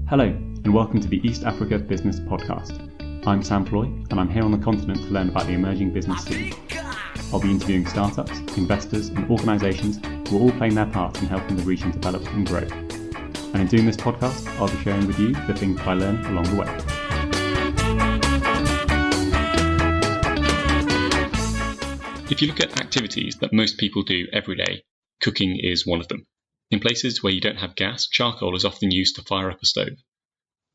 Hello, and welcome to the East Africa Business Podcast. I'm Sam Floy, and I'm here on the continent to learn about the emerging business scene. I'll be interviewing startups, investors, and organisations who are all playing their part in helping the region develop and grow. And in doing this podcast, I'll be sharing with you the things I learn along the way. If you look at activities that most people do every day, cooking is one of them. In places where you don't have gas, charcoal is often used to fire up a stove.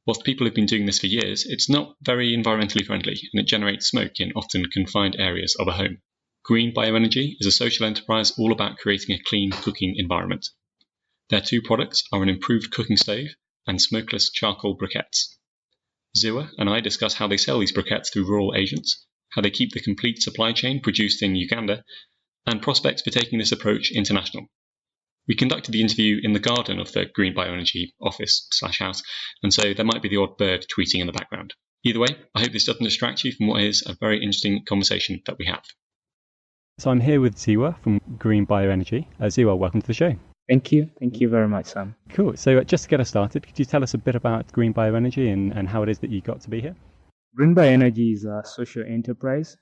Whilst people have been doing this for years, it's not very environmentally friendly, and it generates smoke in often confined areas of a home. Green Bioenergy is a social enterprise all about creating a clean cooking environment. Their two products are an improved cooking stove and smokeless charcoal briquettes. Ziwa and I discuss how they sell these briquettes through rural agents, how they keep the complete supply chain produced in Uganda, and prospects for taking this approach international. We conducted the interview in the garden of the Green Bioenergy office/house, and so there might be the odd bird tweeting in the background. Either way, I hope this doesn't distract you from what is a very interesting conversation that we have. So I'm here with Ziwa from Green Bioenergy. Ziwa, welcome to the show. Thank you. Thank you very much, Sam. Cool. So just to get us started, could you tell us a bit about Green Bioenergy and how it is that you got to be here? Green Bioenergy is a social enterprise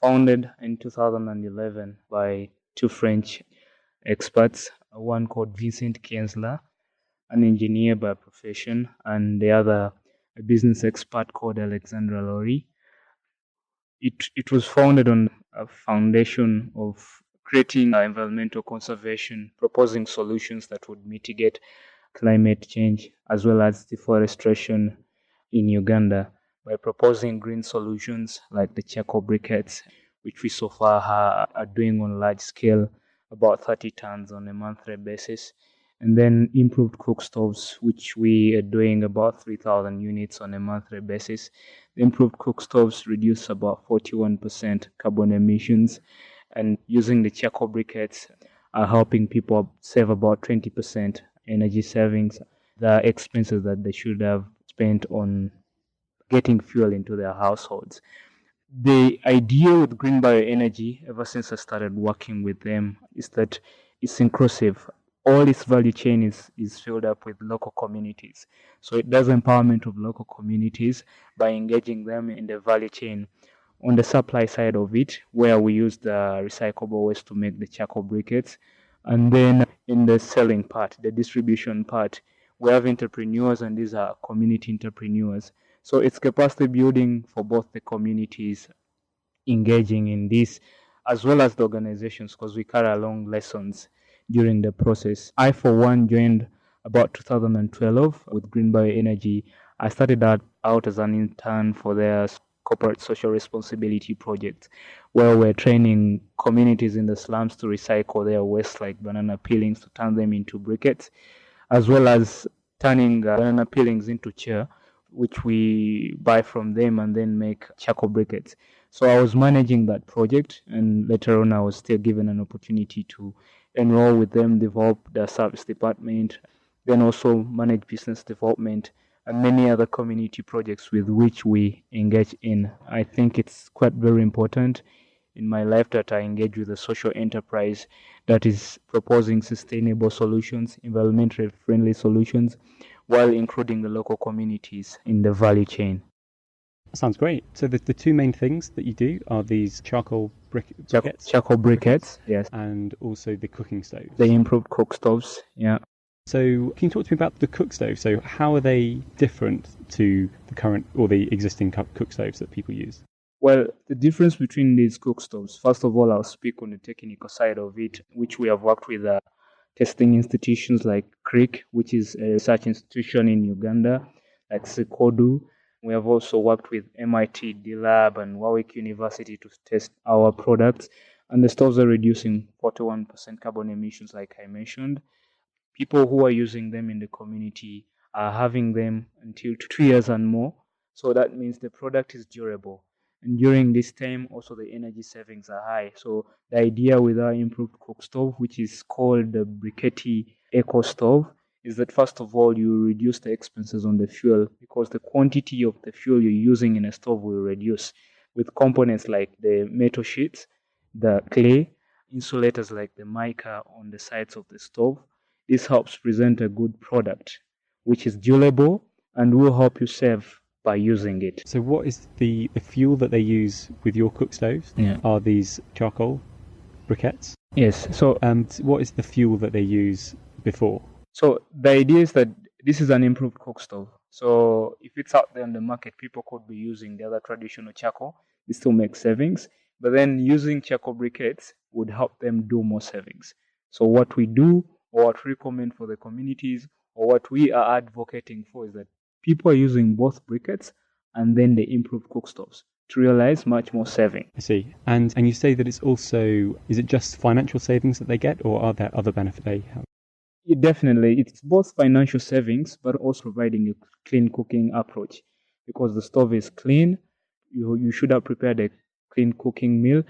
founded in 2011 by two French experts, one called Vincent Kienzler, an engineer by profession, and the other a business expert called Alexandra Lori. It was founded on a foundation of creating environmental conservation, proposing solutions that would mitigate climate change as well as deforestation in Uganda by proposing green solutions like the charcoal briquettes, which we so far are doing on large scale, about 30 tons on a monthly basis, and then improved cook stoves, which we are doing about 3,000 units on a monthly basis. The improved cook stoves reduce about 41% carbon emissions, and using the charcoal briquettes are helping people save about 20% energy savings, the expenses that they should have spent on getting fuel into their households. The idea with Green Bioenergy, ever since I started working with them, is that it's inclusive. All its value chain is filled up with local communities. So it does empowerment of local communities by engaging them in the value chain. On the supply side of it, where we use the recyclable waste to make the charcoal briquettes, and then in the selling part, the distribution part, we have entrepreneurs, and these are community entrepreneurs. So it's capacity building for both the communities engaging in this, as well as the organizations, because we carry along lessons during the process. I, for one, joined about 2012 with Green Bioenergy. I started out as an intern for their corporate social responsibility project, where we're training communities in the slums to recycle their waste like banana peelings to turn them into briquettes, as well as turning banana peelings into chair, which we buy from them and then make charcoal briquettes. So I was managing that project, and later on I was still given an opportunity to enroll with them, develop the service department, then also manage business development and many other community projects with which we engage in. I think it's quite very important in my life that I engage with a social enterprise that is proposing sustainable solutions, environmentally friendly solutions, while including the local communities in the value chain. Sounds great. So the two main things that you do are these charcoal briquettes. Charcoal briquettes, yes. And also the cooking stoves. The improved cook stoves, yeah. So can you talk to me about the cook stove? So how are they different to the current or the existing cook stoves that people use? Well, the difference between these cook stoves, first of all, I'll speak on the technical side of it, which we have worked with testing institutions like CRIC, which is a research institution in Uganda, like Sekodu. We have also worked with MIT, D-Lab, and Warwick University to test our products. And the stoves are reducing 41% carbon emissions, like I mentioned. People who are using them in the community are having them until 2 years and more. So that means the product is durable. And during this time, also the energy savings are high. So the idea with our improved cook stove, which is called the briquette eco stove, is that first of all, you reduce the expenses on the fuel because the quantity of the fuel you're using in a stove will reduce with components like the metal sheets, the clay, insulators like the mica on the sides of the stove. This helps present a good product, which is durable and will help you save by using it. So what is the fuel that they use with your cook stoves? Yeah. Are these charcoal briquettes? Yes. So What is the fuel that they use before? So the idea is that this is an improved cook stove. So if it's out there on the market, people could be using the other traditional charcoal. They still make savings, but then using charcoal briquettes would help them do more savings. So what we do, or what we recommend for the communities, or what we are advocating for, is that people are using both briquettes and then the improved cook stoves to realize much more saving. I see. And you say that it's also, is it just financial savings that they get, or are there other benefits they have? Definitely, it's both financial savings, but also providing a clean cooking approach. Because the stove is clean, you should have prepared a clean cooking meal.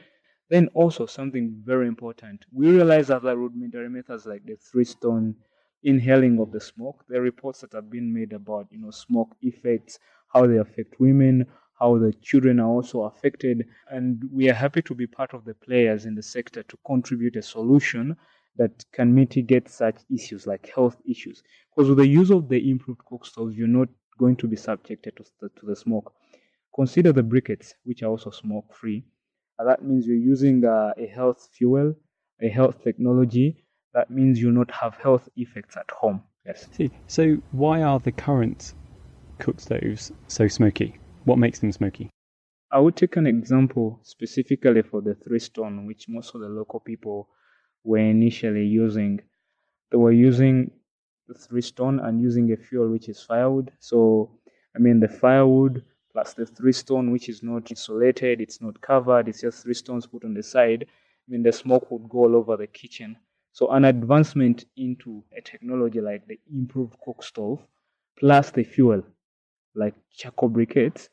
Then also something very important, we realize that the rudimentary methods like the 3-stone inhaling of the smoke, there are reports that have been made about smoke effects, how they affect women, how the children are also affected, and we are happy to be part of the players in the sector to contribute a solution that can mitigate such issues like health issues. Because with the use of the improved cook stoves, you're not going to be subjected to the smoke. Consider the briquettes, which are also smoke-free. That means you're using a health fuel, a health technology. That means you'll not have health effects at home. Yes. See, so why are the current cook stoves so smoky? What makes them smoky? I would take an example specifically for the 3-stone, which most of the local people were initially using. They were using the 3-stone and using a fuel which is firewood. So, the firewood plus the 3-stone, which is not insulated, it's not covered, it's just 3 stones put on the side. The smoke would go all over the kitchen. So, an advancement into a technology like the improved cook stove plus the fuel, like charcoal briquettes,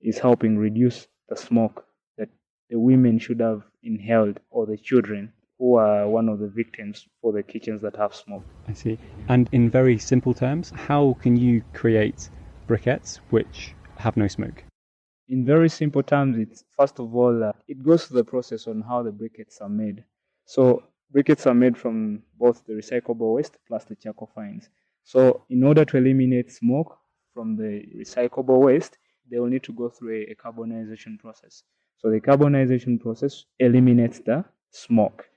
is helping reduce the smoke that the women should have inhaled, or the children who are one of the victims for the kitchens that have smoke. I see. And in very simple terms, how can you create briquettes which have no smoke? In very simple terms, it's first of all, it goes through the process on how the briquettes are made. So briquettes are made from both the recyclable waste plus the charcoal fines. So in order to eliminate smoke from the recyclable waste, they will need to go through a carbonization process. So the carbonization process eliminates the smoke.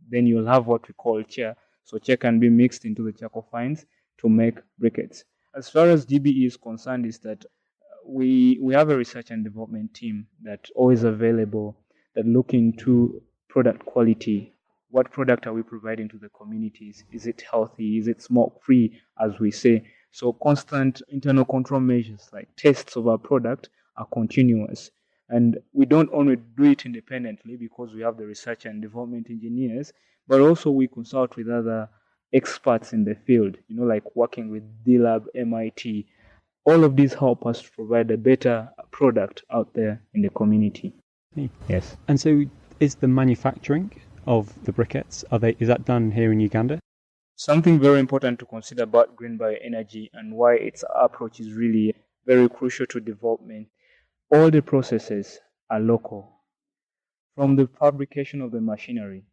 Then you'll have what we call chair. So chair can be mixed into the charcoal fines to make briquettes. As far as GBE is concerned, is that we have a research and development team that's always available, that look into product quality. What product are we providing to the communities? Is it healthy? Is it smoke-free, as we say? So constant internal control measures like tests of our product are continuous. And we don't only do it independently because we have the research and development engineers, but also we consult with other experts in the field, like working with D-Lab, MIT. All of these help us to provide a better product out there in the community. Yes. And so is the manufacturing of the briquettes, is that done here in Uganda? Something very important to consider about Green Bioenergy and why its approach is really very crucial to development. All the processes are local. From the fabrication of the machinery,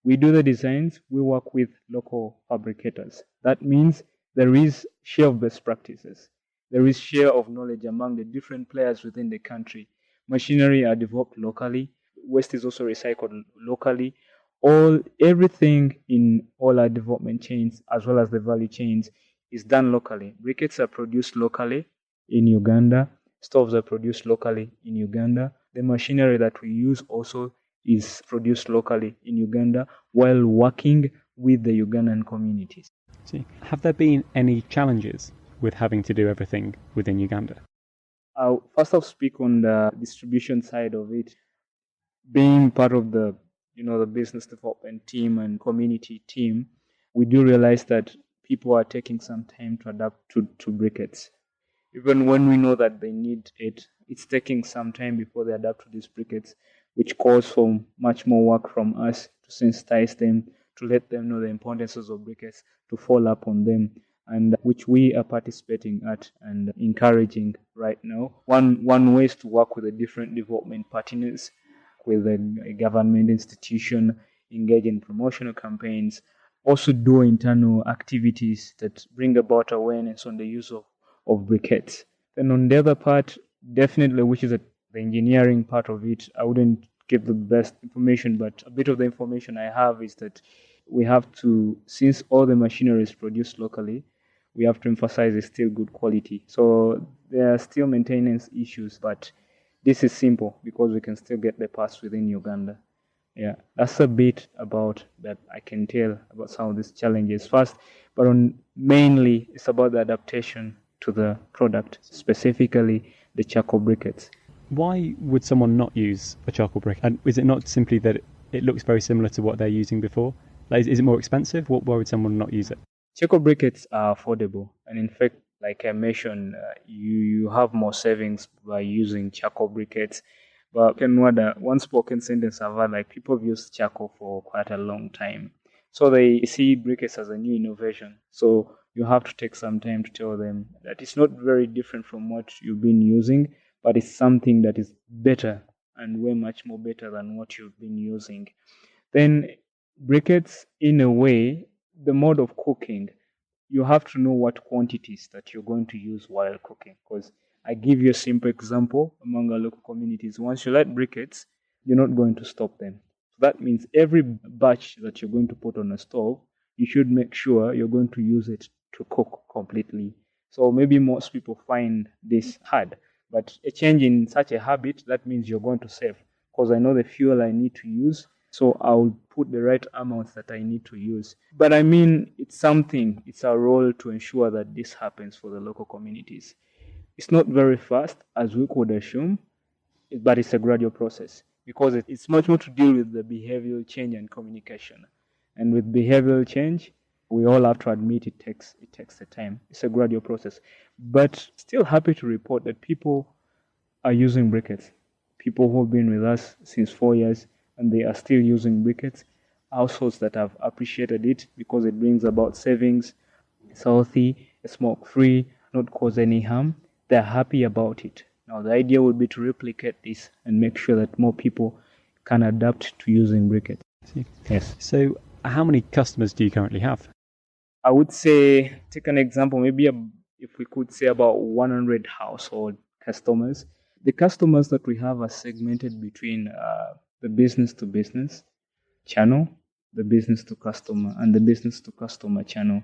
we do the designs, we work with local fabricators. That means there is share of best practices. There is share of knowledge among the different players within the country. Machinery are developed locally. Waste is also recycled locally. Everything in all our development chains, as well as the value chains, is done locally. Briquettes are produced locally in Uganda. Stoves are produced locally in Uganda. The machinery that we use also is produced locally in Uganda while working with the Ugandan communities. See, have there been any challenges with having to do everything within Uganda? First, I'll speak on the distribution side of it. Being part of the business development team and community team, we do realize that people are taking some time to adapt to briquettes. Even when we know that they need it, it's taking some time before they adapt to these briquettes, which calls for much more work from us to sensitize them, to let them know the importances of briquettes, to follow up on them, and which we are participating at and encouraging right now. One way is to work with the different development partners, with a government institution, engage in promotional campaigns, also do internal activities that bring about awareness on the use of of briquettes. Then on the other part, definitely, which is the engineering part of it, I wouldn't give the best information, but a bit of the information I have is that we have to, since all the machinery is produced locally, we have to emphasize it's still good quality. So there are still maintenance issues, but this is simple because we can still get the parts within Uganda. Yeah, that's a bit about that I can tell about some of these challenges first, but mainly it's about the adaptation to the product, specifically the charcoal briquettes. Why would someone not use a charcoal brick? And is it not simply that it looks very similar to what they're using before? Like, is it more expensive? Why would someone not use it? Charcoal briquettes are affordable, and in fact, like I mentioned, you have more savings by using charcoal briquettes. But in Rwanda, one spoken sentence I've had, like, people have used charcoal for quite a long time. So they see briquettes as a new innovation. So you have to take some time to tell them that it's not very different from what you've been using, but it's something that is better and way much more better than what you've been using. Then briquettes, in a way, the mode of cooking, you have to know what quantities that you're going to use while cooking. Because I give you a simple example among our local communities. Once you light briquettes, you're not going to stop them. So that means every batch that you're going to put on a stove, you should make sure you're going to use it to cook completely. So maybe most people find this hard, but a change in such a habit, that means you're going to save. Because I know the fuel I need to use, so I'll put the right amounts that I need to use. But I mean, it's our role to ensure that this happens for the local communities. It's not very fast, as we could assume, but it's a gradual process because it's much more to deal with the behavioral change and communication. And with behavioral change, we all have to admit it takes the time. It's a gradual process. But still happy to report that people are using briquettes. People who have been with us since 4 years, and they are still using briquettes. Households that have appreciated it because it brings about savings, it's healthy, it's smoke-free, not cause any harm. They're happy about it. Now, the idea would be to replicate this and make sure that more people can adapt to using briquettes. Yes. So how many customers do you currently have? I would say, take an example, maybe if we could say about 100 household customers. The customers that we have are segmented between the business-to-business channel, the business-to-customer, and the business-to-customer channel.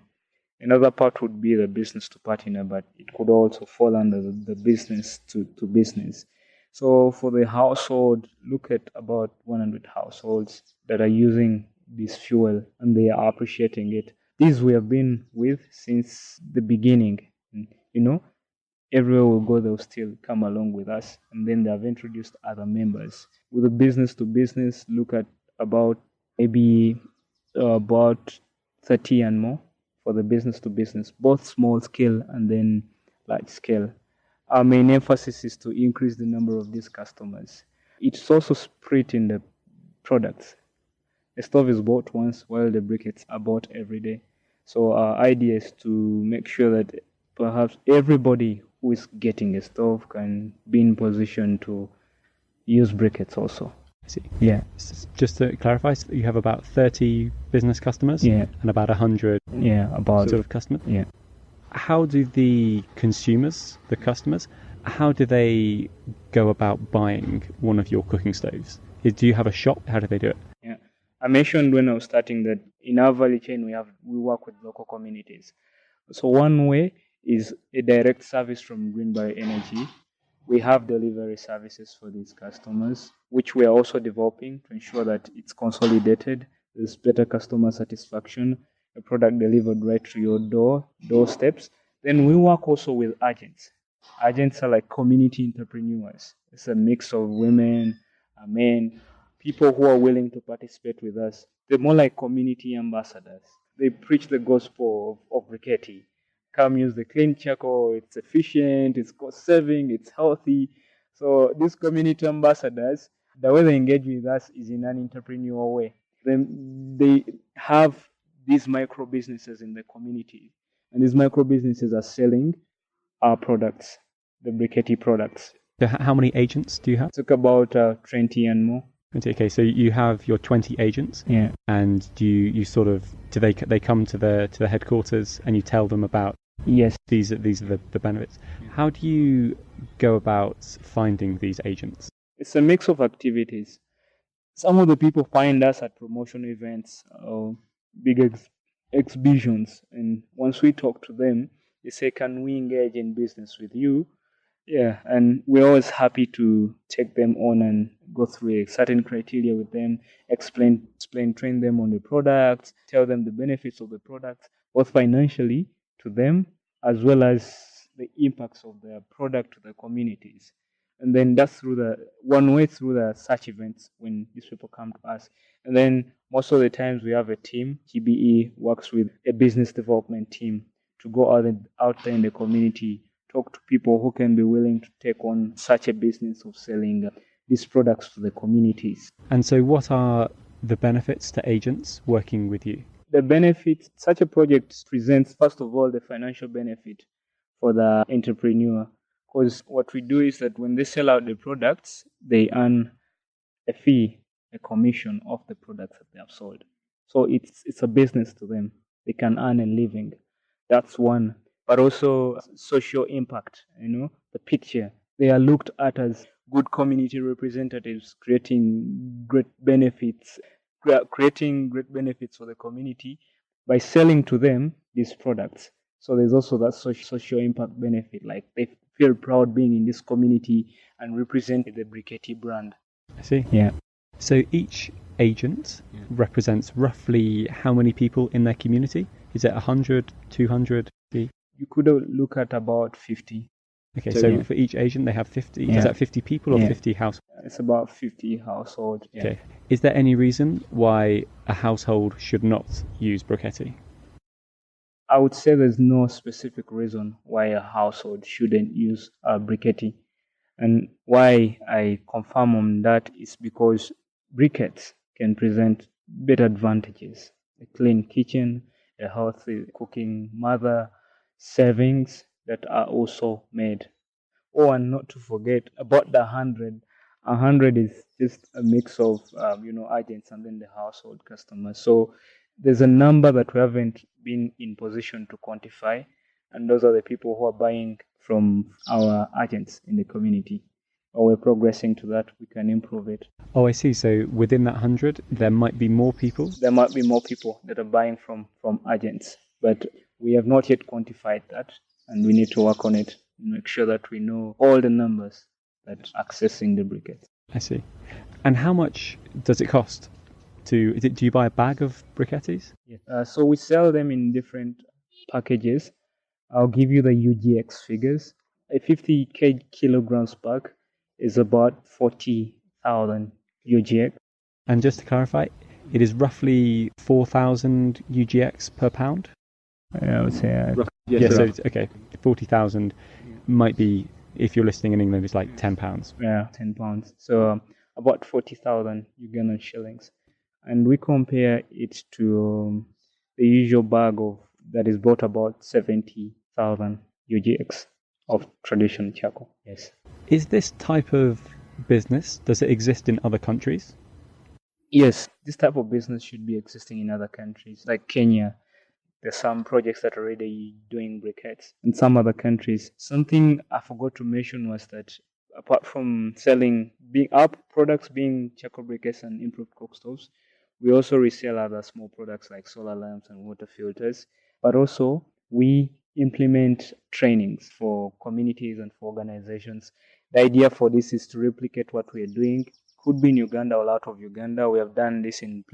Another part would be the business-to-partner, but it could also fall under the business-to-business. So for the household, look at about 100 households that are using this fuel, and they are appreciating it. These we have been with since the beginning. Everywhere we go, they'll still come along with us, and then they have introduced other members. With the business-to-business, look at about 30 and more for the business-to-business, both small scale and then large scale. Our main emphasis is to increase the number of these customers. It's also split in the products. The stove is bought once, while the briquettes are bought every day. So our idea is to make sure that perhaps everybody who is getting a stove can be in position to use briquettes also. I see. Yeah. Just to clarify, so you have about 30 business customers, yeah, and about 100 about sort of customers. Yeah. How do the consumers, the customers, how do they go about buying one of your cooking stoves? Do you have a shop? How do they do it? Yeah. I mentioned when I was starting that in our value chain we work with local communities. So one way is a direct service from Green Bioenergy. We have delivery services for these customers, which we are also developing to ensure that it's consolidated. There's better customer satisfaction, a product delivered right to your doorsteps. Then we work also with agents. Agents are like community entrepreneurs. It's a mix of women, men, people who are willing to participate with us. They're more like community ambassadors. They preach the gospel of briquette. Come use the clean charcoal, it's efficient, it's cost saving, it's healthy. So these community ambassadors, the way they engage with us is in an entrepreneurial way. They have these micro businesses in the community, and these micro businesses are selling our products, the briquette products. So how many agents do you have? It's about 20 and more. Okay, so you have your 20 agents, yeah, and do you sort of, do they come to the headquarters and you tell them about Yes. These are the benefits. How do you go about finding these agents? It's a mix of activities. Some of the people find us at promotion events or big exhibitions, and once we talk to them, they say, "Can we engage in business with you?" Yeah, and we're always happy to take them on and go through a certain criteria with them, train them on the products, tell them the benefits of the products, both financially to them as well as the impacts of the product to the communities. And then that's through the one way through the such events when these people come to us. And then most of the times we have a team. GBE works with a business development team to go out there in the community, talk to people who can be willing to take on such a business of selling these products to the communities. And so what are the benefits to agents working with you? The benefits, such a project presents, first of all, the financial benefit for the entrepreneur. Because what we do is that when they sell out the products, they earn a fee, a commission of the products that they have sold. So it's a business to them. They can earn a living. That's one. But also social impact, the picture. They are looked at as good community representatives, creating great benefits for the community by selling to them these products. So there's also that social impact benefit, like they feel proud being in this community and representing the briquette brand. I see. Yeah. So each agent represents roughly how many people in their community? Is it 100, 200? You could look at about 50. Okay, so for each agent they have 50. Yeah. Is that 50 people or 50 households? It's about 50 households. Yeah. Okay. Is there any reason why a household should not use briquette? I would say there's no specific reason why a household shouldn't use briquette. And why I confirm on that is because briquettes can present better advantages. A clean kitchen, a healthy cooking mother, savings that are also made. Oh, and not to forget about the 100. 100 is just a mix of, agents and then the household customers. So there's a number that we haven't been in position to quantify, and those are the people who are buying from our agents in the community. Or we're progressing to that, we can improve it. Oh, I see. So within that 100, there might be more people? There might be more people that are buying from agents, but we have not yet quantified that, and we need to work on it and make sure that we know all the numbers that are accessing the briquettes. I see. And how much does it cost? Do you buy a bag of briquettes? Yes. So we sell them in different packages. I'll give you the UGX figures. A 50 kilograms bag is about 40,000 UGX. And just to clarify, it is roughly 4,000 UGX per pound? I would say. So it's, okay, 40,000 might be, if you're listening in England, it's like £10. Yeah, £10. So about 40,000 Ugandan shillings. And we compare it to the usual bag that is bought about 70,000 UGX of traditional charcoal. Yes. Is this type of business, does it exist in other countries? Yes, this type of business should be existing in other countries, like Kenya. There's some projects that are already doing briquettes. In some other countries, something I forgot to mention was that apart from selling our products being charcoal briquettes and improved coke stoves, we also resell other small products like solar lamps and water filters. But also, we implement trainings for communities and for organizations. The idea for this is to replicate what we are doing. Could be in Uganda or out of Uganda. We have done this in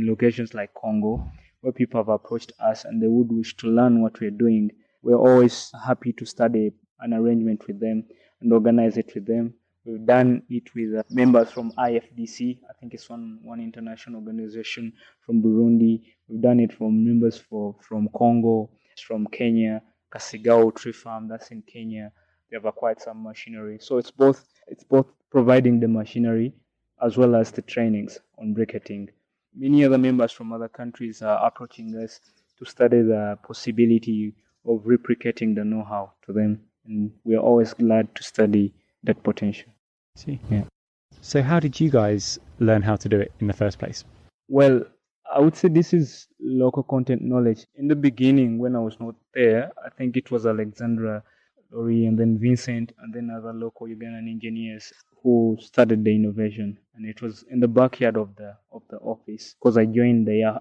locations like Congo, where people have approached us and they would wish to learn what we're doing. We're always happy to study an arrangement with them and organize it with them. We've done it with members from IFDC. I think it's one international organization from Burundi. We've done it from members from Congo, from Kenya, Kasigao Tree Farm, that's in Kenya. They have acquired some machinery. So it's both providing the machinery as well as the trainings on briquetting. Many other members from other countries are approaching us to study the possibility of replicating the know-how to them. And we're always glad to study that potential. See. Yeah. So how did you guys learn how to do it in the first place? Well, I would say this is local content knowledge. In the beginning, when I was not there, I think it was Alexandra, Lori, and then Vincent, and then other local Ugandan engineers who started the innovation. And it was in the backyard of the office because I joined the year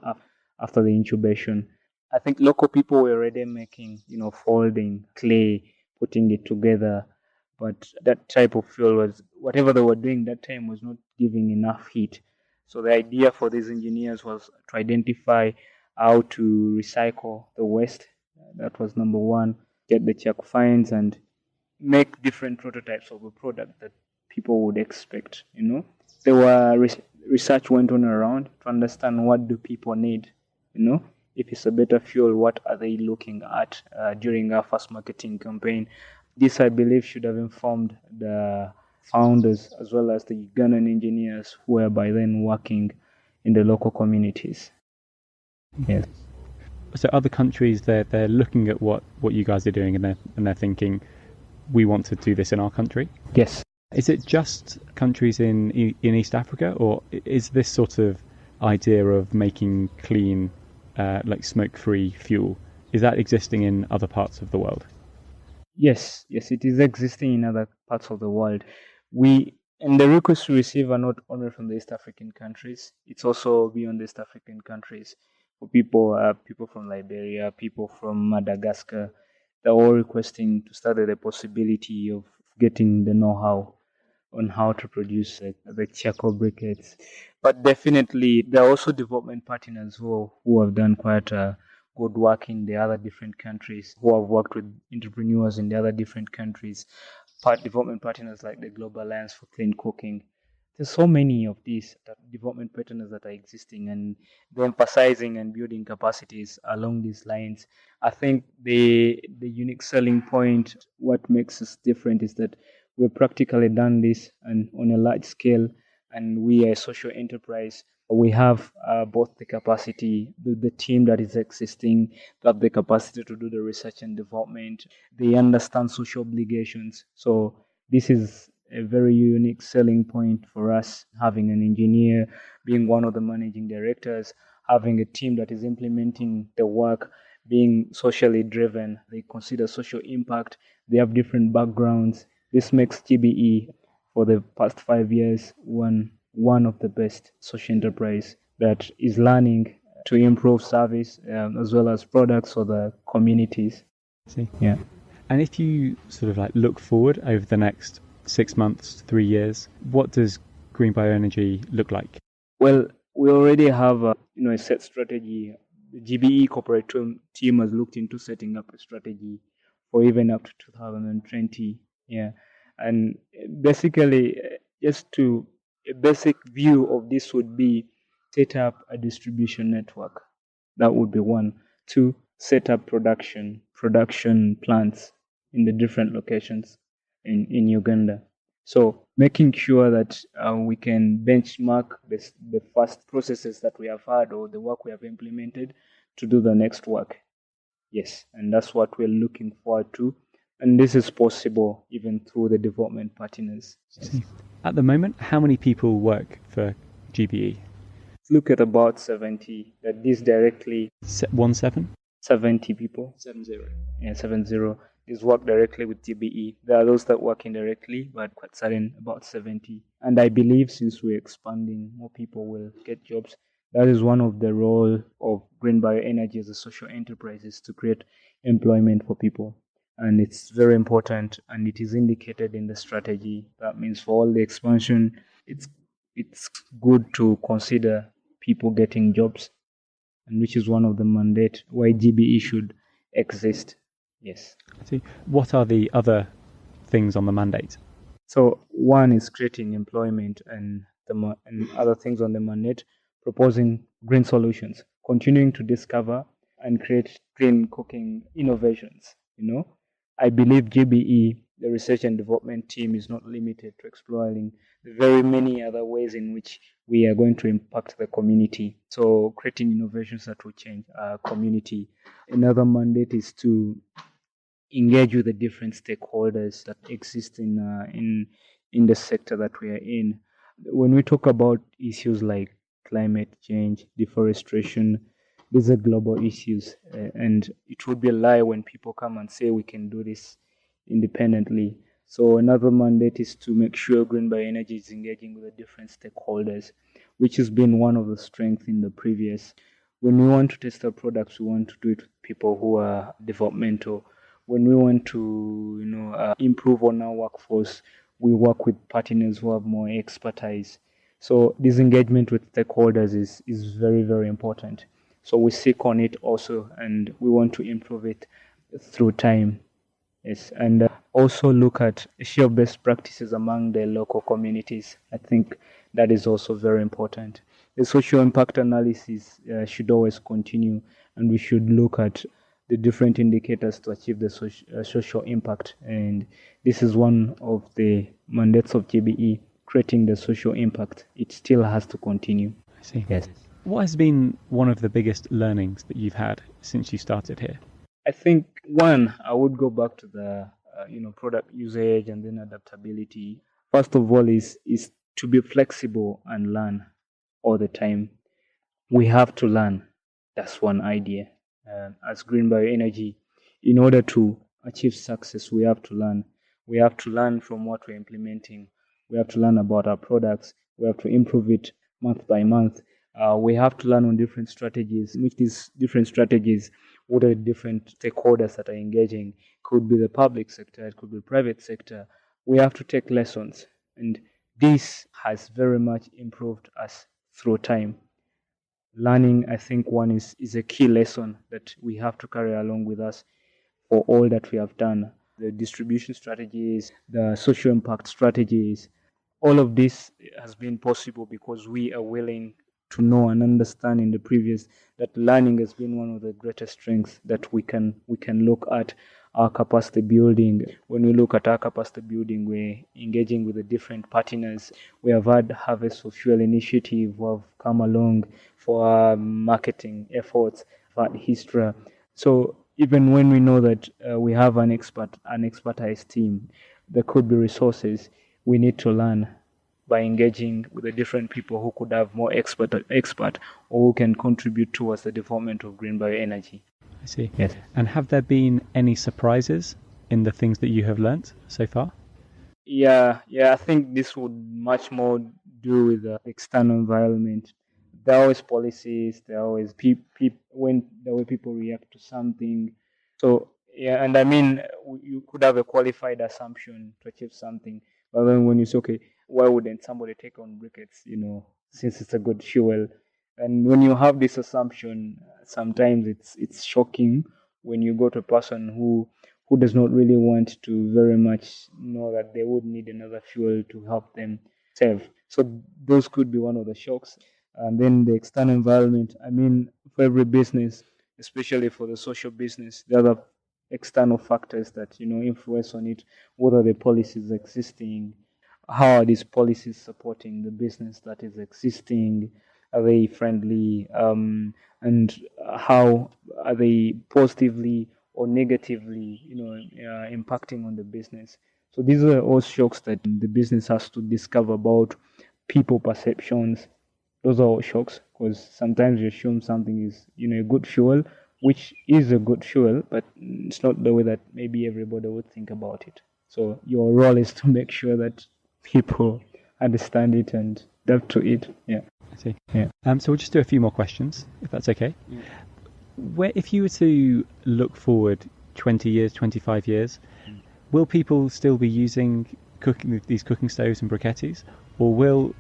after the incubation. I think local people were already making, folding clay, putting it together. But that type of fuel was, whatever they were doing that time was not giving enough heat. So the idea for these engineers was to identify how to recycle the waste. That was number one. Get the confined and make different prototypes of a product that people would expect. There were research went on around to understand what do people need. If it's a better fuel, what are they looking at during our first marketing campaign? This, I believe, should have informed the founders as well as the Ugandan engineers who were by then working in the local communities. Yes. So other countries, they're looking at what you guys are doing and they're thinking, we want to do this in our country? Yes. Is it just countries in East Africa, or is this sort of idea of making clean, like smoke-free fuel, is that existing in other parts of the world? Yes, it is existing in other parts of the world. And the requests we receive are not only from the East African countries, it's also beyond the East African countries. For people from Liberia, people from Madagascar, they're all requesting to study the possibility of getting the know-how on how to produce the charcoal briquettes. But definitely, there are also development partners who have done quite good work in the other different countries, who have worked with entrepreneurs in the other different countries, development partners like the Global Alliance for Clean Cooking. There's so many of these development partners that are existing, and they're emphasizing and building capacities along these lines. I think the unique selling point, what makes us different, is that we've practically done this and on a large scale, and we are a social enterprise. We have both the capacity, the team that is existing, they have the capacity to do the research and development. They understand social obligations. So this is a very unique selling point for us, having an engineer being one of the managing directors, having a team that is implementing the work, being socially driven. They consider social impact. They have different backgrounds. This makes GBE, for the past 5 years, one of the best social enterprise that is learning to improve service as well as products for the communities. See? Yeah. And if you sort of like look forward over the next 6 months, 3 years, what does Green Bioenergy look like? Well, we already have a set strategy. The GBE corporate team has looked into setting up a strategy for even up to 2020. Yeah. And basically, a basic view of this would be set up a distribution network. That would be one. Two, set up production plants in the different locations in Uganda. So making sure that we can benchmark the first processes that we have had or the work we have implemented to do the next work. Yes, and that's what we're looking forward to. And this is possible even through the development partners. Yes. At the moment, how many people work for GBE? Look at about 70. That this directly 70 people. 70. Yeah, 70. This work directly with GBE. There are those that work indirectly, but quite certain about 70. And I believe since we're expanding, more people will get jobs. That is one of the role of Green Bioenergy as a social enterprise, is to create employment for people. And it's very important, and it is indicated in the strategy. That means for all the expansion, it's good to consider people getting jobs, and which is one of the mandate why GBE should exist. Yes. See, what are the other things on the mandate? So one is creating employment, and other things on the mandate, proposing green solutions, continuing to discover and create green cooking innovations. I believe GBE, the research and development team, is not limited to exploring the very many other ways in which we are going to impact the community. So creating innovations that will change our community. Another mandate is to engage with the different stakeholders that exist in the sector that we are in. When we talk about issues like climate change, deforestation, these are global issues, and it would be a lie when people come and say we can do this independently. So another mandate is to make sure Green Bioenergy is engaging with the different stakeholders, which has been one of the strengths in the previous. When we want to test our products, we want to do it with people who are developmental. When we want to, improve on our workforce, we work with partners who have more expertise. So this engagement with stakeholders is very, very important. So we seek on it also, and we want to improve it through time. Yes, and also look at share best practices among the local communities. I think that is also very important. The social impact analysis should always continue, and we should look at the different indicators to achieve the social impact. And this is one of the mandates of GBE, creating the social impact. It still has to continue. I see. Yes. What has been one of the biggest learnings that you've had since you started here? I think one, I would go back to the product usage and then adaptability. First of all, is to be flexible and learn all the time. We have to learn. That's one idea. As Green Bioenergy, in order to achieve success, we have to learn. We have to learn from what we're implementing. We have to learn about our products. We have to improve it month by month. We have to learn on different strategies. Which these different strategies, what are the different stakeholders that are engaging? Could be the public sector, it could be the private sector. We have to take lessons, and this has very much improved us through time. Learning, I think, one is a key lesson that we have to carry along with us for all that we have done. The distribution strategies, the social impact strategies, all of this has been possible because we are willing to know and understand in the previous that learning has been one of the greatest strengths that we can look at our capacity building. When we look at our capacity building, we're engaging with the different partners. We have had Harvest of Fuel initiative who have come along for our marketing efforts, for Histra. So even when we know that we have an expertise team, there could be resources, we need to learn by engaging with the different people who could have more expert or who can contribute towards the development of Green Bioenergy. I see. Yes. And have there been any surprises in the things that you have learnt so far? Yeah, I think this would much more do with the external environment. There are always policies, there are always when the way people react to something. So, yeah, and I mean, you could have a qualified assumption to achieve something, but then when you say, okay, why wouldn't somebody take on briquettes, since it's a good fuel? And when you have this assumption, sometimes it's shocking when you go to a person who does not really want to very much know that they would need another fuel to help them save. So those could be one of the shocks. And then the external environment. I mean, for every business, especially for the social business, there are external factors that influence on it. What are the policies existing? How are these policies supporting the business that is existing? Are they friendly? And how are they positively or negatively, impacting on the business? So these are all shocks that the business has to discover about people perceptions. Those are all shocks because sometimes you assume something is, a good fuel, which is a good fuel, but it's not the way that maybe everybody would think about it. So your role is to make sure that people understand it and adapt to it. Yeah. I see. Yeah. So we'll just do a few more questions, if that's okay. Yeah. If you were to look forward 20 years, 25 years, will people still be using these cooking stoves and briquettes, or will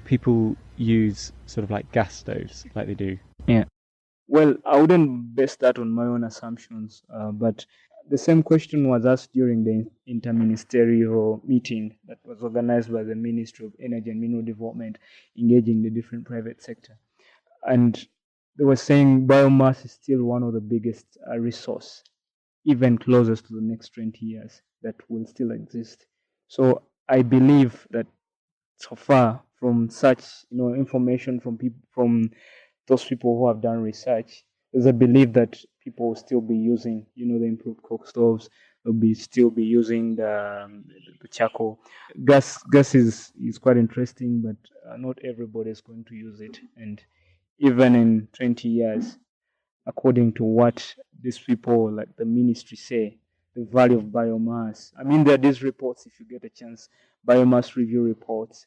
people use sort of like gas stoves like they do? Yeah. Well, I wouldn't base that on my own assumptions, but the same question was asked during the interministerial meeting that was organized by the Ministry of Energy and Mineral Development, engaging the different private sector. And they were saying biomass is still one of the biggest resource, even closest to the next 20 years, that will still exist. So I believe that so far from such information from those people who have done research, there's a belief that people will still be using the improved coke stoves. They'll still be using the charcoal. Gas is quite interesting, but not everybody is going to use it. And even in 20 years, according to what these people like the ministry say, the value of biomass. I mean, there are these reports, if you get a chance, biomass review reports.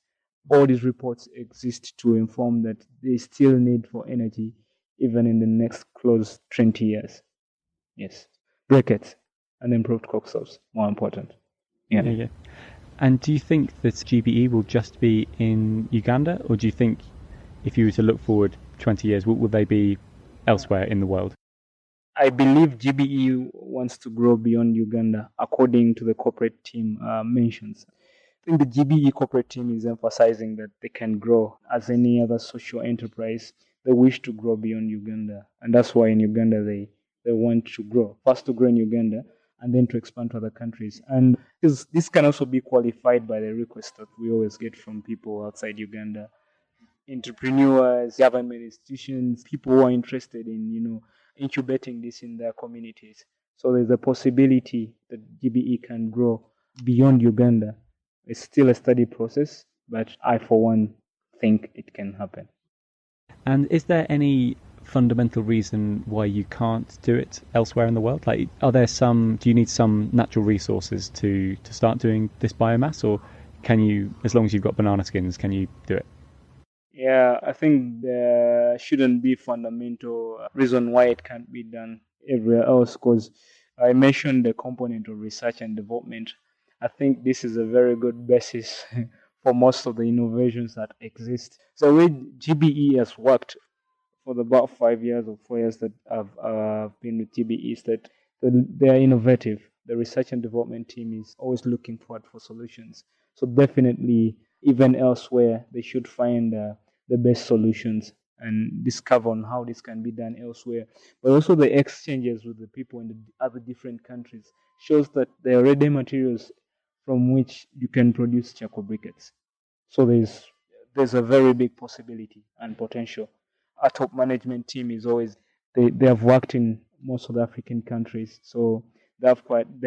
All these reports exist to inform that there's still need for energy even in the next close 20 years. Yes. Briquettes and improved coke stoves, more important. Yeah. And do you think that GBE will just be in Uganda, or do you think if you were to look forward 20 years, will they be elsewhere in the world? I believe GBE wants to grow beyond Uganda, according to the corporate team mentions. I think the GBE corporate team is emphasizing that they can grow as any other social enterprise. They wish to grow beyond Uganda, and that's why in Uganda they want to grow. First to grow in Uganda, and then to expand to other countries. And this can also be qualified by the request that we always get from people outside Uganda, entrepreneurs, government institutions, people who are interested in, incubating this in their communities. So there's a possibility that GBE can grow beyond Uganda. It's still a study process, but I, for one, think it can happen. And is there any fundamental reason why you can't do it elsewhere in the world? Like, do you need some natural resources to start doing this biomass, or can you, as long as you've got banana skins, can you do it? Yeah, I think there shouldn't be fundamental reason why it can't be done everywhere else, because I mentioned the component of research and development. I think this is a very good basis for most of the innovations that exist. So the way GBE has worked for about 5 years or 4 years that I've been with GBE is that they are innovative. The research and development team is always looking forward for solutions. So definitely, even elsewhere, they should find the best solutions and discover on how this can be done elsewhere. But also the exchanges with the people in the other different countries shows that there are ready materials from which you can produce charcoal briquettes. So there's a very big possibility and potential. Our top management team is always, they have worked in most of the African countries, so they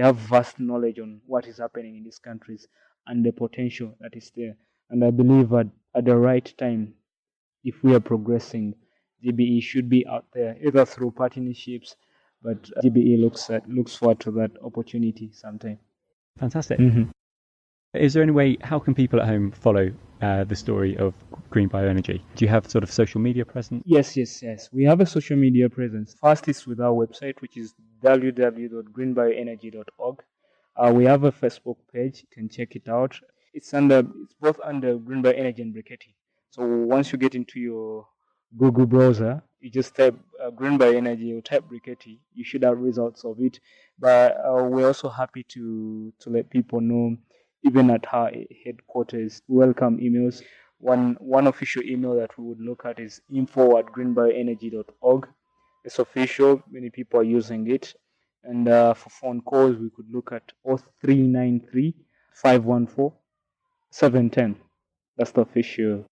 have vast knowledge on what is happening in these countries and the potential that is there. And I believe at the right time, if we are progressing, GBE should be out there either through partnerships, but GBE looks forward to that opportunity sometime. Fantastic. Mm-hmm. Is there any way, how can people at home follow the story of Green Bioenergy? Do you have sort of social media presence? Yes. We have a social media presence. First is with our website, which is www.greenbioenergy.org. We have a Facebook page. You can check it out. It's both under Green Bioenergy and Briquettes. So once you get into your Google browser, you just type Green Bioenergy or type Briquettes. You should have results of it. But we're also happy to let people know, even at our headquarters, welcome emails. One official email that we would look at is info@greenbioenergy.org. It's official. Many people are using it. And for phone calls, we could look at 0393 514 710. That's the official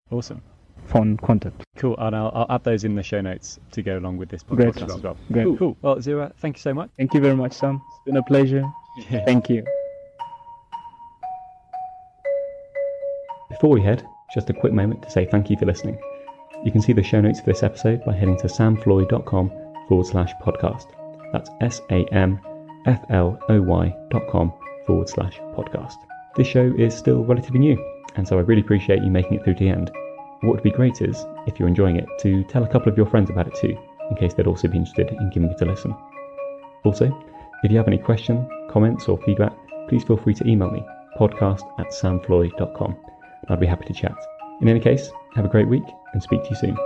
phone contact. Cool. And I'll add those in the show notes to go along with this Great. podcast as well. Great. Cool. Well, Ziwa, thank you so much. Thank you very much, Sam. It's been a pleasure. Yeah. Thank you. Before we head, just a quick moment to say thank you for listening. You can see the show notes for this episode by heading to samfloy.com/podcast. That's samfloy.com/podcast. This show is still relatively new, and so I really appreciate you making it through to the end. What would be great is, if you're enjoying it, to tell a couple of your friends about it too, in case they'd also be interested in giving it a listen. Also, if you have any questions, comments or feedback, please feel free to email me, podcast@samfloy.com. I'd be happy to chat. In any case, have a great week and speak to you soon.